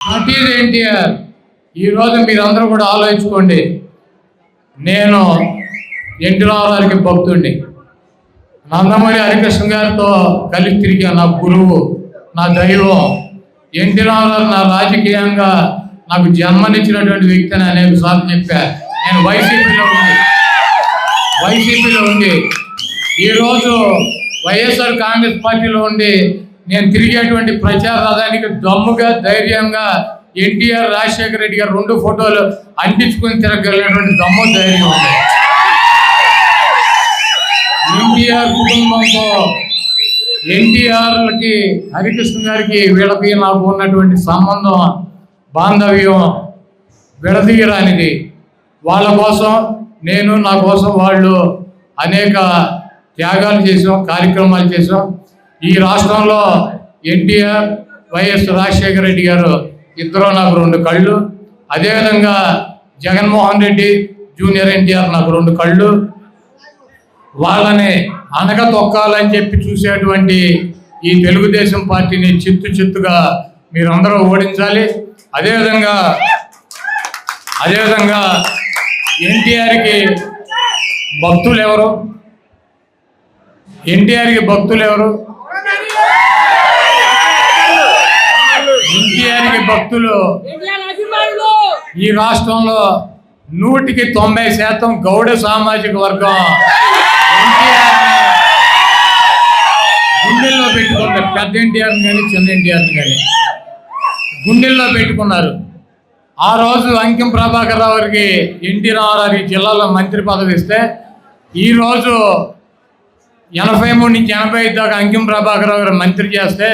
That is NTR. ఈరోజు మీరందరూ కూడా ఆలోచించుకోండి. నేను ఎన్టీ రామారావుకి భక్తుడిని. నందమూరి హరికృష్ణ గారితో కలిసి తిరిగా నా గురువు, నా దైవం. ఎన్టీ రామారావు నా రాజకీయంగా నాకు జన్మనిచ్చినటువంటి వ్యక్తి అని అనేక సార్లు చెప్పా. నేను వైసీపీలో ఉండి ఈరోజు వైఎస్ఆర్ కాంగ్రెస్ పార్టీలో ఉండి నేను తిరిగేటువంటి ప్రచార రథానికి దమ్ముగా ధైర్యంగా ఎన్టీఆర్ రాజశేఖర రెడ్డి గారు 2 ఫోటోలు అంటించుకుని తిరగలిగినటువంటి దమ్ము ధైర్యం ఉంది. ఎన్టీఆర్ కుటుంబంతో ఎన్టీఆర్లకి హరికృష్ణ గారికి వీళ్ళకి నాకు ఉన్నటువంటి సంబంధం బాంధవ్యం విడదీయరానిది. వాళ్ళ కోసం నేను, నా కోసం వాళ్ళు అనేక త్యాగాలు చేసాం, కార్యక్రమాలు చేసాం. ఈ రాష్ట్రంలో ఎన్టీఆర్, వైఎస్ రాజశేఖర రెడ్డి గారు ఇద్దరు నాకు 2 కళ్ళు. అదేవిధంగా జగన్మోహన్ రెడ్డి జూనియర్ ఎన్టీఆర్ నాకు 2 కళ్ళు. వాళ్ళని అనగ తొక్కాలని చెప్పి చూసేటువంటి ఈ తెలుగుదేశం పార్టీని చిత్తుగా మీరందరూ ఓడించాలి. అదేవిధంగా ఎన్టీఆర్కి భక్తులు ఎవరు? ఎన్టీఆర్కి భక్తులు ఈ రాష్ట్రంలో 100% గౌడ సామాజిక వర్గం గుండెల్లో పెట్టుకున్నారు. పెద్ద ఎన్టీఆర్ని కానీ చిన్న ఎన్టీఆర్ని కానీ గుండెల్లో పెట్టుకున్నారు. ఆ రోజు అంకిం ప్రభాకర్ రావు గారికి ఎన్టీ రామారావు జిల్లాలో మంత్రి పదవి ఇస్తే ఈరోజు 83 నుంచి 85 దాకా అంకిం ప్రభాకర్ రావు గారు మంత్రి చేస్తే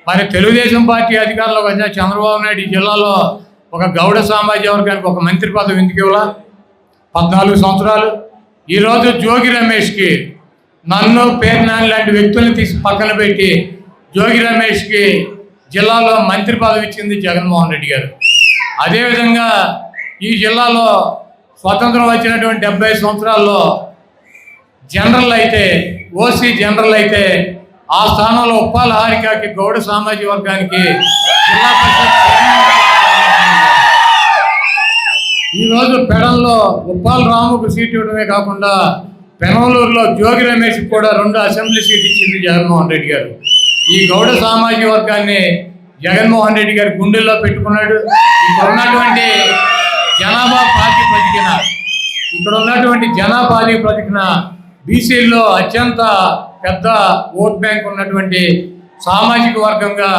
మరి తెలుగుదేశం పార్టీ అధికారంలోకి వచ్చిన చంద్రబాబు నాయుడు ఈ జిల్లాలో ఒక గౌడ సామాజిక వర్గానికి ఒక మంత్రి పదవి ఎందుకు ఇవ్వాల? 14 సంవత్సరాలు. ఈరోజు జోగి రమేష్కి, నన్ను, పేర్నాని లాంటి వ్యక్తులను తీసి పక్కన పెట్టి జోగి రమేష్కి జిల్లాలో మంత్రి పదవి ఇచ్చింది జగన్మోహన్ రెడ్డి గారు. అదేవిధంగా ఈ జిల్లాలో స్వతంత్రం వచ్చినటువంటి 70 సంవత్సరాల్లో జనరల్ అయితే, ఓసీ జనరల్ అయితే ఆ స్థానంలో ఉప్పాల హారికకి గౌడ సామాజిక వర్గానికి జిల్లా పరిషత్ ఈరోజు పెడంలో ఉప్పాల రాముకు సీటు ఇవ్వడమే కాకుండా పెనమలూరులో జోగి రమేష్ కూడా 2 అసెంబ్లీ సీట్ ఇచ్చింది జగన్మోహన్ రెడ్డి గారు. ఈ గౌడ సామాజిక వర్గాన్ని జగన్మోహన్ రెడ్డి గారి గుండెల్లో పెట్టుకున్నాడు. ఇక్కడ ఉన్నటువంటి జనాభా ప్రాతిపదికన బీసీల్లో అత్యంత పెద్ద ఓట్ బ్యాంక్ ఉన్నటువంటి సామాజిక వర్గంగా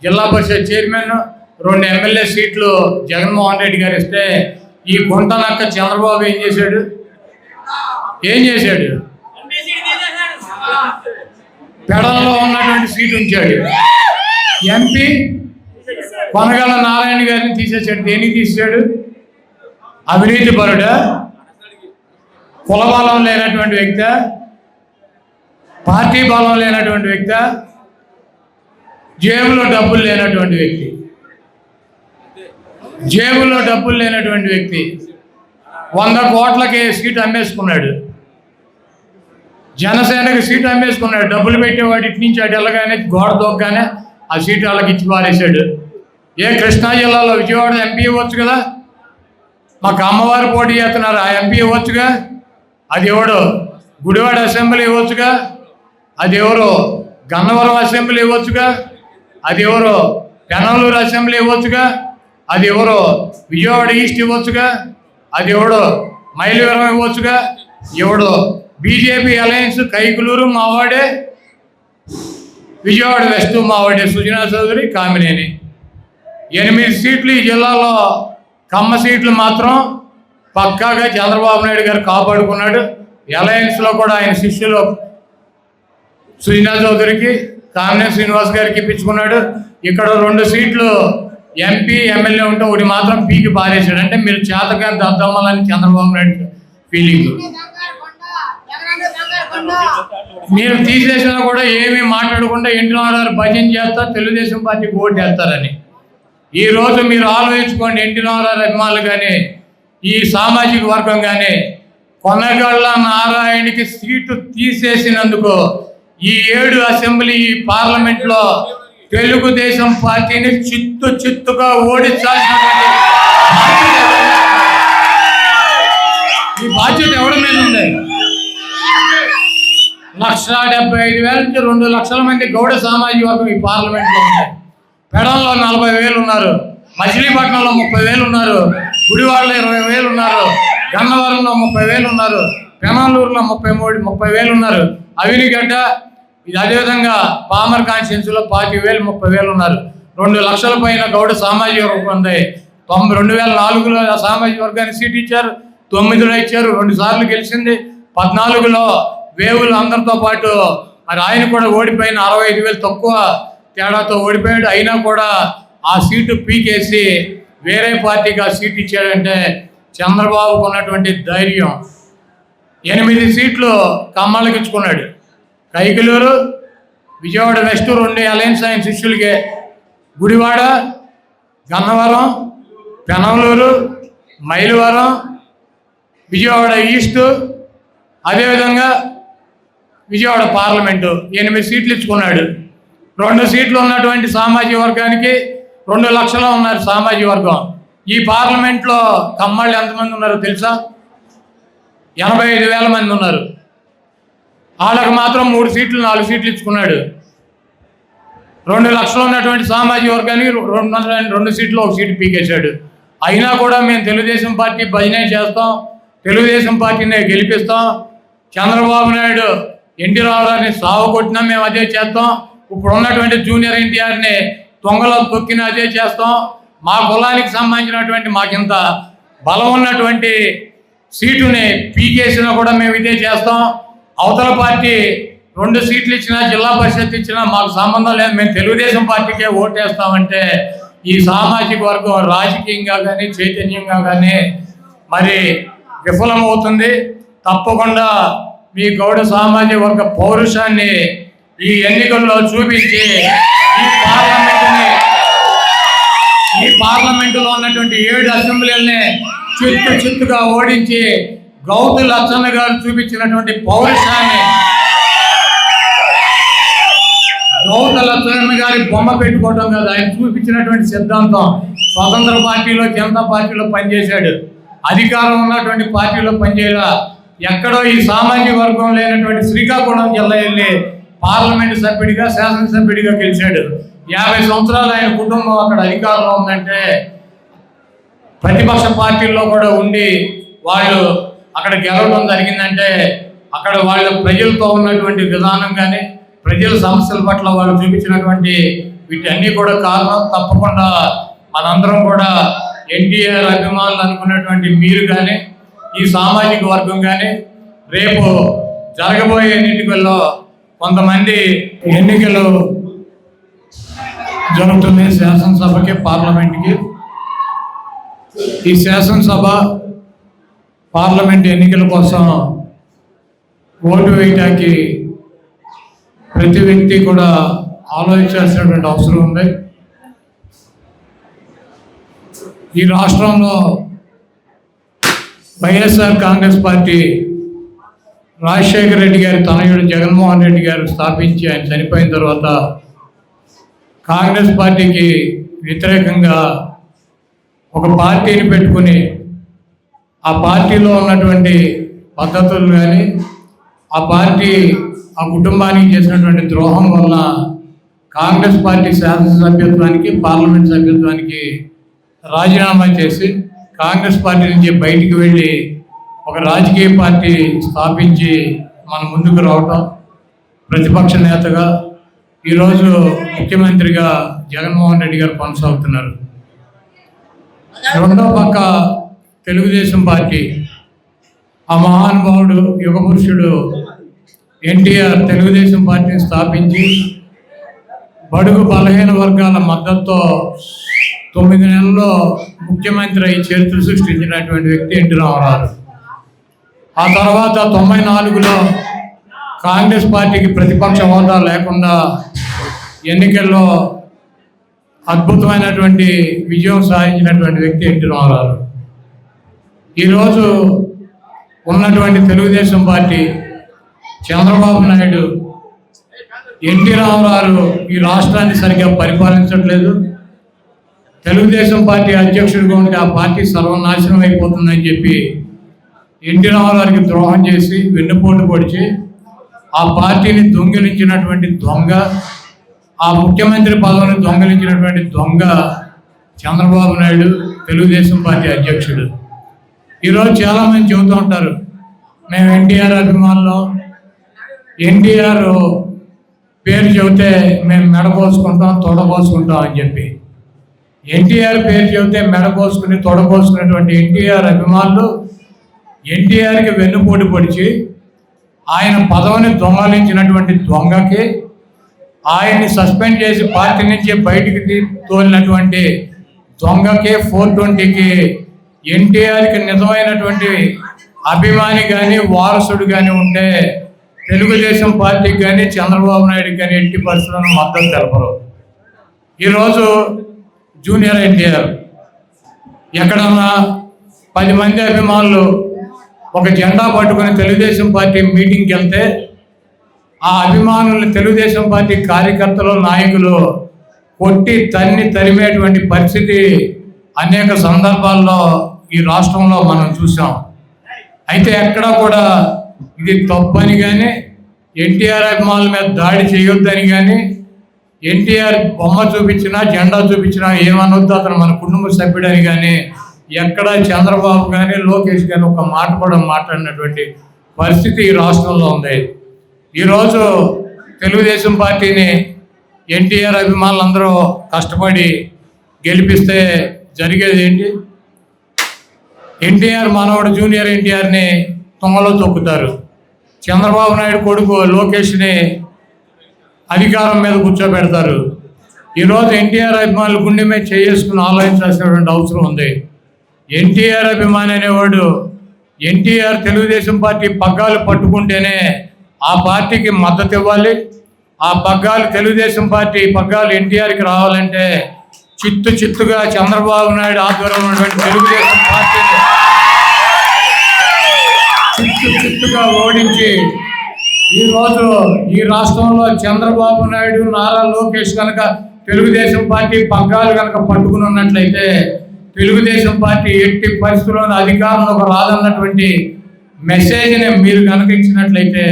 జిల్లా పరిషత్ చైర్మన్, 2 ఎమ్మెల్యే సీట్లు జగన్మోహన్ రెడ్డి గారు ఇస్తే ఈ గుంటనక్క చంద్రబాబు ఏం చేశాడు? పెడల్లో ఉన్నటువంటి సీటు ఉంచాడు. ఎంపీ కొనగల నారాయణ గారిని తీసేశాడు. దేనికి తీసాడు? అవినీతి పరుడా? కుల బలం లేనటువంటి వ్యక్తి, పార్టీ బలం లేనటువంటి వ్యక్తి, జేబులో డబ్బులు లేనటువంటి వ్యక్తి 100 కోట్లకి సీటు అమ్మేసుకున్నాడు. జనసేనకి సీటు అమ్మేసుకున్నాడు. డబ్బులు పెట్టేవాడు ఇటు నుంచి అటు వెళ్ళగానే గోడ దొక్కగానే ఆ సీటు వాళ్ళకి ఇచ్చి పారేశాడు. కృష్ణా జిల్లాలో విజయవాడ ఎంపీ ఇవ్వచ్చు కదా, మాకు అమ్మవారు పోటీ చేస్తున్నారు, ఆ ఎంపీ ఇవ్వచ్చుగా. అది ఎవడు? గుడివాడ అసెంబ్లీ ఇవ్వచ్చుగా. అది ఎవరు? గన్నవరం అసెంబ్లీ ఇవ్వచ్చుగా. అది ఎవరు? పెనమలూరు అసెంబ్లీ ఇవ్వచ్చుగా. అది ఎవరు? విజయవాడ ఈస్ట్ ఇవ్వచ్చుగా. అది ఎవడు? మైలవరం ఇవ్వచ్చుగా. ఎవడు? బీజేపీ అలయన్స్ కైకులూరు మావాడే, విజయవాడ వెస్ట్ మావాడే, సుజనా చౌదరి, కామినేని. 8 సీట్లు ఈ జిల్లాలో. కమ్మ సీట్లు మాత్రం పక్కాగా చంద్రబాబు నాయుడు గారు కాపాడుకున్నాడు. అలయన్స్లో కూడా ఆయన శిష్యులు సుజనా చౌదరికి, కామినేని శ్రీనివాస్ గారికి ఇప్పించుకున్నాడు. ఇక్కడ 2 సీట్లు ఎంపీ, ఎమ్మెల్యే ఉంటే ఒకటి మాత్రం పీకి పారేశాడు. అంటే మీరు చేతగాని దద్దమ్మలని చంద్రబాబు నాయుడు ఫీలింగ్. మీరు తీసేసినా కూడా ఏమీ మాట్లాడకుండా ఎన్టీ రామారావు భజన చేస్తారు, తెలుగుదేశం పార్టీకి ఓటు వేస్తారని. ఈరోజు మీరు ఆలోచించుకోండి. ఎన్టీ రామారావు అభిమానులు కానీ, ఈ సామాజిక వర్గం కానీ కొనగళ్ళ నారాయణకి సీటు తీసేసినందుకు ఈ 7 అసెంబ్లీ పార్లమెంట్లో తెలుగుదేశం పార్టీని చిత్తుగా ఓడించాల్సినటువంటి ఈ బాధ్యత ఎవరి మీద ఉంది? 1,75,000 నుంచి 2 లక్షల మంది గౌడ సామాజిక వర్గం ఈ పార్లమెంట్లో ఉన్నాయి. పెడంలో 40,000 ఉన్నారు, మచిలీపట్నంలో 30,000 ఉన్నారు, గుడివాడలో 20,000 ఉన్నారు, గన్నవరంలో 30,000 ఉన్నారు, పెనాలూరులో 30,000 ఉన్నారు, అవినిగడ్డ ఇది అదేవిధంగా పామర్ కాన్స్టిట్యున్సీలో 25,000 30,000 ఉన్నారు. 2 లక్షల పైన గౌడ సామాజిక వర్గం ఉంది. 2004లో సామాజిక వర్గానికి సీట్ ఇచ్చారు, 9లో ఇచ్చారు, 2 సార్లు గెలిచింది. 14లో వేవులు అందరితో పాటు మరి ఆయన కూడా ఓడిపోయిన 65,000 తక్కువ తేడాతో ఓడిపోయాడు. అయినా కూడా ఆ సీటు పీకేసి వేరే పార్టీకి ఆ సీట్ ఇచ్చాడంటే చంద్రబాబుకు ఉన్నటువంటి ధైర్యం. 8 సీట్లు కమ్మాళ్ళకి ఇచ్చుకున్నాడు. కైకలూరు, విజయవాడ వెస్ట్ 2 అలయన్స్ ఆయన శిష్యులకే, గుడివాడ, గన్నవరం, పెనమలూరు, మైలవరం, విజయవాడ ఈస్ట్, అదేవిధంగా విజయవాడ పార్లమెంటు 8 సీట్లు ఇచ్చుకున్నాడు. 2 సీట్లు ఉన్నటువంటి సామాజిక వర్గానికి 2 లక్షలు ఉన్నారు సామాజిక వర్గం. ఈ పార్లమెంట్లో కమ్మాళ్ళు ఎంతమంది ఉన్నారో తెలుసా? 85,000 మంది ఉన్నారు. వాళ్ళకు మాత్రం 3 సీట్లు 4 సీట్లు ఇచ్చుకున్నాడు. 2 లక్షలు ఉన్నటువంటి సామాజిక వర్గానికి 2 సీట్లు 1 సీటు పీకేశాడు. అయినా కూడా మేము తెలుగుదేశం పార్టీ భజనే చేస్తాం, తెలుగుదేశం పార్టీని గెలిపిస్తాం, చంద్రబాబు నాయుడు ఎన్టీ రామారావుని సాగు కొట్టినా మేము అదే చేస్తాం, ఇప్పుడు ఉన్నటువంటి జూనియర్ ఎన్టీఆర్ని తొంగలో తొక్కినా అదే చేస్తాం, మా కులానికి సంబంధించినటువంటి మాకింత బలం ఉన్నటువంటి సీటుని పీకేసినా కూడా మేము ఇదే చేస్తాం, అవతల పార్టీ 2 సీట్లు ఇచ్చినా జిల్లా పరిషత్ ఇచ్చినా మాకు సంబంధం లేదు, మేము తెలుగుదేశం పార్టీకే ఓటేస్తామంటే ఈ సామాజిక వర్గం రాజకీయంగా కానీ చైతన్యంగా కానీ మరి విఫలమవుతుంది. తప్పకుండా మీ గౌడ సామాజిక వర్గ పౌరుషాన్ని ఈ ఎన్నికల్లో చూపించి ఈ పార్లమెంటులో ఉన్నటువంటి 7 అసెంబ్లీలని చిత్తుగా ఓడించి గౌతు లచ్చన్న గారు చూపించినటువంటి పౌరుషాన్ని, గౌతు లచ్చన్న గారి బొమ్మ పెట్టుకోవడం కాదు, ఆయన చూపించినటువంటి సిద్ధాంతం. స్వతంత్ర పార్టీలో జనతా పార్టీలో పనిచేశాడు, అధికారం ఉన్నటువంటి పార్టీలో పనిచేయాల. ఎక్కడో ఈ సామాజిక వర్గం లేనటువంటి శ్రీకాకుళం జిల్లా వెళ్ళి పార్లమెంటు సభ్యుడిగా శాసనసభ్యుడిగా గెలిచాడు. 50 సంవత్సరాలు ఆయన కుటుంబం అక్కడ అధికారంలో ఉందంటే ప్రతిపక్ష పార్టీల్లో కూడా ఉండి వాళ్ళు అక్కడ గెలవడం జరిగిందంటే అక్కడ వాళ్ళు ప్రజలతో ఉన్నటువంటి విధానం కానీ ప్రజల సమస్యల పట్ల వాళ్ళు చూపించినటువంటి వీటన్నీ కూడా కారణం. తప్పకుండా మనందరం కూడా ఎన్టీఆర్ అభిమానులు అనుకున్నటువంటి మీరు కానీ ఈ సామాజిక వర్గం కానీ రేపు జరగబోయే ఎన్నికల్లో కొంతమంది ఎన్నికలు జరుగుతున్నాయి శాసనసభకి పార్లమెంట్కి. ఈ శాసనసభ పార్లమెంట్ ఎన్నికల కోసం ఓటు వేయడానికి ప్రతి వ్యక్తి కూడా ఆలోచించాల్సినటువంటి అవసరం ఉంది. ఈ రాష్ట్రంలో వైఎస్ఆర్ కాంగ్రెస్ పార్టీ రాజశేఖర రెడ్డి గారి తనయుడు జగన్మోహన్ రెడ్డి గారు స్థాపించి ఆయన చనిపోయిన తర్వాత కాంగ్రెస్ పార్టీకి వ్యతిరేకంగా ఒక పార్టీని పెట్టుకుని ఆ పార్టీలో ఉన్నటువంటి పద్ధతులు కానీ ఆ పార్టీ ఆ కుటుంబానికి చేసినటువంటి ద్రోహం వల్ల కాంగ్రెస్ పార్టీ శాసనసభ్యత్వానికి పార్లమెంట్ సభ్యత్వానికి రాజీనామా చేసి కాంగ్రెస్ పార్టీ నుంచి బయటికి వెళ్ళి ఒక రాజకీయ పార్టీ స్థాపించి మన ముందుకు రావటం, ప్రతిపక్ష నేతగా ఈరోజు ముఖ్యమంత్రిగా జగన్మోహన్ రెడ్డి గారు కొనసాగుతున్నారు. రెండో పక్క తెలుగుదేశం పార్టీ, ఆ మహానుభావుడు యుగపురుషుడు ఎన్టీఆర్ తెలుగుదేశం పార్టీని స్థాపించి బడుగు బలహీన వర్గాల మద్దతుతో 9 నెలల్లో ముఖ్యమంత్రి అయి చరిత్ర సృష్టించినటువంటి వ్యక్తి ఎన్టీ రామారావు. ఆ తర్వాత 94లో కాంగ్రెస్ పార్టీకి ప్రతిపక్ష హోదా లేకుండా ఎన్నికల్లో అద్భుతమైనటువంటి విజయం సాధించినటువంటి వ్యక్తి ఎన్టీ రామారావు. ఈరోజు ఉన్నటువంటి తెలుగుదేశం పార్టీ చంద్రబాబు నాయుడు ఎన్టీ రామారావు ఈ రాష్ట్రాన్ని సరిగ్గా పరిపాలించట్లేదు. తెలుగుదేశం పార్టీ అధ్యక్షుడిగా ఉంటే ఆ పార్టీ సర్వనాశనం అయిపోతుందని చెప్పి ఎన్టీ రామారావుకి ద్రోహం చేసి వెన్నుపోటు పొడిచి ఆ పార్టీని దొంగిలించినటువంటి దొంగ, ఆ ముఖ్యమంత్రి పదవిని దొంగిలించినటువంటి దొంగ చంద్రబాబు నాయుడు, తెలుగుదేశం పార్టీ అధ్యక్షుడు. ఈరోజు చాలామంది చెబుతూ ఉంటారు, మేము ఎన్టీఆర్ అభిమానులు, ఎన్టీఆర్ పేరు చెబితే మేము మెడపోసుకుంటాం, తొడపోసుకుంటాం అని చెప్పి. ఎన్టీఆర్ పేరు చెబితే మెడపోసుకుని తొడపోసుకున్నటువంటి ఎన్టీఆర్ అభిమానులు ఎన్టీఆర్కి వెన్నుపోటు పొడిచి ఆయన పదవిని దొంగలించినటువంటి దొంగకి, ఆయన్ని సస్పెండ్ చేసి పార్టీ నుంచి బయటికి తోలినటువంటి దొంగకి, 420కి ఎన్టీఆర్కి నిజమైనటువంటి అభిమాని కానీ వారసుడు కానీ ఉంటే తెలుగుదేశం పార్టీకి కానీ చంద్రబాబు నాయుడుకి కానీ ఎట్టి పరిస్థితులను మద్దతు తెలపరు. ఈరోజు జూనియర్ ఎన్టీఆర్ ఎక్కడన్నా 10 మంది అభిమానులు ఒక జెండా పట్టుకొని తెలుగుదేశం పార్టీ మీటింగ్కి వెళ్తే ఆ అభిమానులు తెలుగుదేశం పార్టీ కార్యకర్తలు, నాయకులు కొట్టి తరిమేటువంటి పరిస్థితి అనేక సందర్భాల్లో ఈ రాష్ట్రంలో మనం చూసాం. అయితే ఎక్కడా కూడా ఇది తప్పని కానీ, ఎన్టీఆర్ అభిమానుల మీద దాడి చేయొద్దని కానీ, ఎన్టీఆర్ బొమ్మ చూపించినా జెండా చూపించినా ఏమనొద్దు, అతను మన కుటుంబ సభ్యుడని కానీ ఎక్కడ చంద్రబాబు కానీ లోకేష్ కానీ ఒక మాట కూడా మాట్లాడినటువంటి పరిస్థితి ఈ రాష్ట్రంలో ఉంది. ఈరోజు తెలుగుదేశం పార్టీని ఎన్టీఆర్ అభిమానులందరూ కష్టపడి గెలిపిస్తే జరిగేది ఏంటి? ఎన్టీఆర్ మనవడు జూనియర్ ఎన్టీఆర్ని తొంగలో తొక్కుతారు. చంద్రబాబు నాయుడు కొడుకు లోకేష్ని అధికారం మీద కూర్చోబెడతారు. ఈరోజు ఎన్టీఆర్ అభిమానులు గుండె మీద చేసుకుని ఆలోచించాల్సినటువంటి అవసరం ఉంది. ఎన్టీఆర్ అభిమాని అనేవాడు ఎన్టీఆర్ తెలుగుదేశం పార్టీ పగ్గాలు పట్టుకుంటేనే ఆ పార్టీకి మద్దతు ఇవ్వాలి. ఆ పగ్గాలు తెలుగుదేశం పార్టీ పగ్గాలు ఎన్టీఆర్కి రావాలంటే చిత్తుగా చంద్రబాబు నాయుడు ఆధ్వర్యంలో ఉన్నటువంటి తెలుగుదేశం పార్టీని చిత్తుగా ఓడించి ఈరోజు ఈ రాష్ట్రంలో చంద్రబాబు నాయుడు, నారా లోకేష్ కనుక తెలుగుదేశం పార్టీ పగ్గాలు కనుక పట్టుకుని ఉన్నట్లయితే తెలుగుదేశం పార్టీ ఎట్టి పరిస్థితుల్లోనూ అధికారంలోకి రాదన్నటువంటి మెసేజ్ని మీరు కనుక ఇచ్చినట్లయితే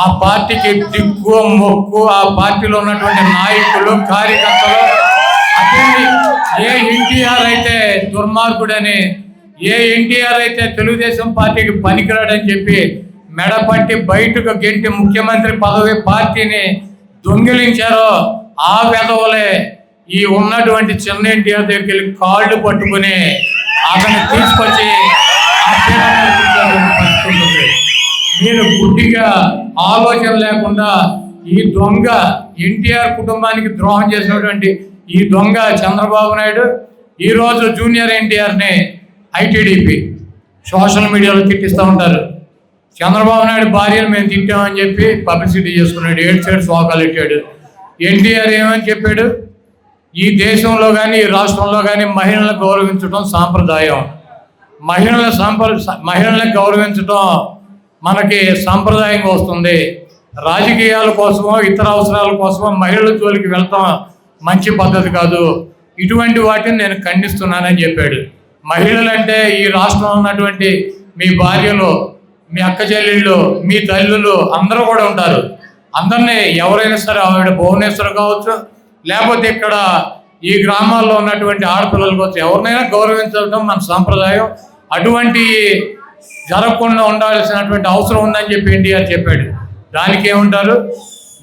ఆ పార్టీకి దిక్కు మొక్కు ఆ పార్టీలో ఉన్నటువంటి నాయకులు, కార్యకర్తలు అదే ఏ ఎన్టీఆర్ అయితే దుర్మార్గుడని, ఏ ఎన్టీఆర్ అయితే తెలుగుదేశం పార్టీకి పనికిరాడని చెప్పి మెడపట్టి బయటకు గెంటి ముఖ్యమంత్రి పదవి పార్టీని దొంగిలించారో ఆ వెధవలే ఈ ఉన్నటువంటి చిన్న ఎన్టీఆర్ దగ్గరికి వెళ్ళి కాళ్ళు పట్టుకుని అతను తీసుకొచ్చి మీరు గుడ్డిగా ఆలోచన లేకుండా ఈ దొంగ ఎన్టీఆర్ కుటుంబానికి ద్రోహం చేసినటువంటి ఈ దొంగ చంద్రబాబు నాయుడు ఈరోజు జూనియర్ ఎన్టీఆర్ని ఐటీడీపీ సోషల్ మీడియాలో తిట్టిస్తూ ఉంటారు. చంద్రబాబు నాయుడు భార్యను మేము తిట్టామని చెప్పి పబ్లిసిటీ చేసుకున్నాడు, 7 సైడ్ శోకాలు పెట్టాడు. ఎన్టీఆర్ ఏమని చెప్పాడు? ఈ దేశంలో కానీ ఈ రాష్ట్రంలో కానీ మహిళలను గౌరవించడం సాంప్రదాయం. మహిళలను గౌరవించడం మనకి సాంప్రదాయంగా వస్తుంది. రాజకీయాల కోసమో ఇతర అవసరాల కోసమో మహిళల జోలికి వెళ్తాం మంచి పద్ధతి కాదు. ఇటువంటి వాటిని నేను ఖండిస్తున్నానని చెప్పాడు. మహిళలంటే ఈ రాష్ట్రంలో ఉన్నటువంటి మీ భార్యలు, మీ అక్క చెల్లెళ్ళు, మీ తల్లులు అందరూ కూడా ఉంటారు. అందరినీ ఎవరైనా సరే, ఆవిడ భువనేశ్వర్ కావచ్చు, లేకపోతే ఇక్కడ ఈ గ్రామాల్లో ఉన్నటువంటి ఆడపిల్లల కోసం ఎవరినైనా గౌరవించడం మన సాంప్రదాయం. అటువంటి జరగకుండా ఉండాల్సినటువంటి అవసరం ఉందని చెప్పి ఎన్టీఆర్ చెప్పాడు. దానికి ఏమంటారు?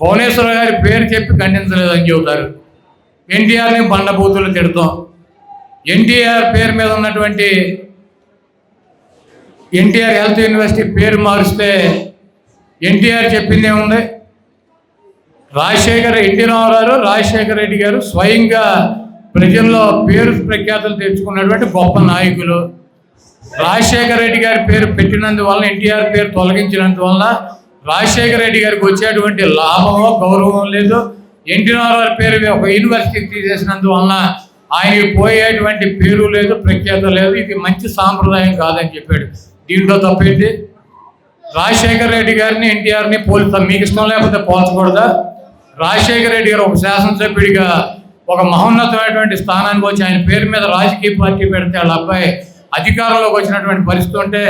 భువనేశ్వర్ గారి పేరు చెప్పి ఖండించలేదని చెబుతారు. ఎన్టీఆర్ని బండబూతులు తిడతాం. ఎన్టీఆర్ పేరు మీద ఉన్నటువంటి ఎన్టీఆర్ హెల్త్ యూనివర్సిటీ పేరు మారుస్తే ఎన్టీఆర్ చెప్పింది ఏముంది? ఎన్టీ రామారావు, రాజశేఖర రెడ్డి గారు స్వయంగా ప్రజల్లో పేరు ప్రఖ్యాతులు తెచ్చుకున్నటువంటి గొప్ప నాయకులు. రాజశేఖర రెడ్డి గారి పేరు పెట్టినందువల్ల, ఎన్టీఆర్ పేరు తొలగించినందువల్ల రాజశేఖర రెడ్డి గారికి వచ్చేటువంటి లాభమో గౌరవం లేదు. ఎన్టీ రామారావు పేరు ఒక యూనివర్సిటీ తీసేసినందువల్ల ఆయనకి పోయేటువంటి పేరు లేదు, ప్రఖ్యాత లేదు. ఇది మంచి సాంప్రదాయం కాదని చెప్పాడు. దీంట్లో తప్పేంటి? రాజశేఖర రెడ్డి గారిని ఎన్టీఆర్ని పోలుస్తాం. మీకు ఇష్టం లేకపోతే పోల్చకూడదా? రాజశేఖర రెడ్డి గారు ఒక శాసనసభ్యుడిగా ఒక మహోన్నతమైనటువంటి స్థానానికి వచ్చి ఆయన పేరు మీద రాజకీయ పార్టీ పెడితే వాళ్ళ అబ్బాయి అధికారంలోకి వచ్చినటువంటి పరిస్థితి ఉంటే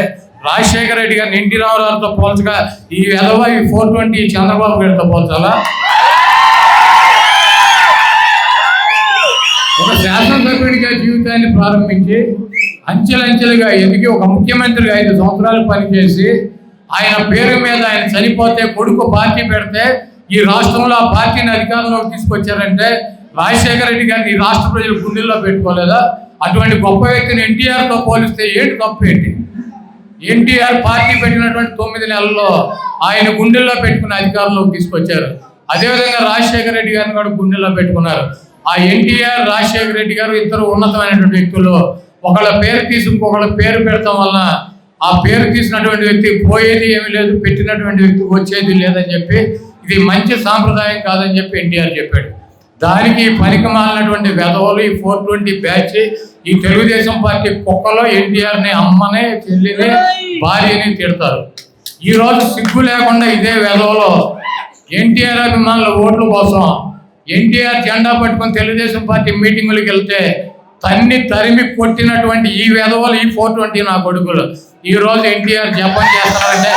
రాజశేఖర రెడ్డి గారిని ఎన్టీ రామారావుతో పోల్చగా ఈ ఎదవ ఈ 420 చంద్రబాబు గారితో పోల్చాలా? ఒక శాసనసభ్యుడిగా జీవితాన్ని ప్రారంభించి అంచెలంచెలుగా ఎదిగి ఒక ముఖ్యమంత్రిగా 5 సంవత్సరాలు పనిచేసి ఆయన పేరు మీద ఆయన చనిపోతే కొడుకు పార్టీ పెడితే ఈ రాష్ట్రంలో ఆ పార్టీని అధికారంలోకి తీసుకొచ్చారంటే రాజశేఖర రెడ్డి గారిని ఈ రాష్ట్ర ప్రజలు గుండెల్లో పెట్టుకోలేదా? అటువంటి గొప్ప వ్యక్తిని ఎన్టీఆర్తో పోలిస్తే ఏంటి తప్పు ఏంటి? ఎన్టీఆర్ పార్టీ పెట్టినటువంటి 9 నెలల్లో ఆయన గుండెల్లో పెట్టుకుని అధికారంలోకి తీసుకొచ్చారు. అదేవిధంగా రాజశేఖర రెడ్డి గారిని కూడా గుండెల్లో పెట్టుకున్నారు. ఆ ఎన్టీఆర్ రాజశేఖర రెడ్డి గారు ఇద్దరు ఉన్నతమైనటువంటి వ్యక్తులు. ఒకళ్ళ పేరు తీసి ఇంకొకళ్ళ పేరు పెడతాం వలన ఆ పేరు తీసినటువంటి వ్యక్తి పోయేది ఏమీ లేదు, పెట్టినటువంటి వ్యక్తికి వచ్చేది లేదని చెప్పి ఇది మంచి సాంప్రదాయం కాదని చెప్పి ఎన్టీఆర్ చెప్పాడు. దానికి పనికి మాలినటువంటి వెధవలు ఈ 420 బ్యాచ్ ఈ తెలుగుదేశం పార్టీ కుక్కలో ఎన్టీఆర్ని అమ్మని చెల్లిని భార్యని తిడతారు. ఈరోజు సిగ్గు లేకుండా ఇదే వెధవలో ఎన్టీఆర్ అభిమానుల ఓట్ల కోసం ఎన్టీఆర్ జెండా పట్టుకొని తెలుగుదేశం పార్టీ మీటింగులకు వెళ్తే తరిమి కొట్టినటువంటి ఈ వెధవలు ఈ 420 నా కొడుకులు ఈరోజు ఎన్టీఆర్ జపం చేస్తారంటే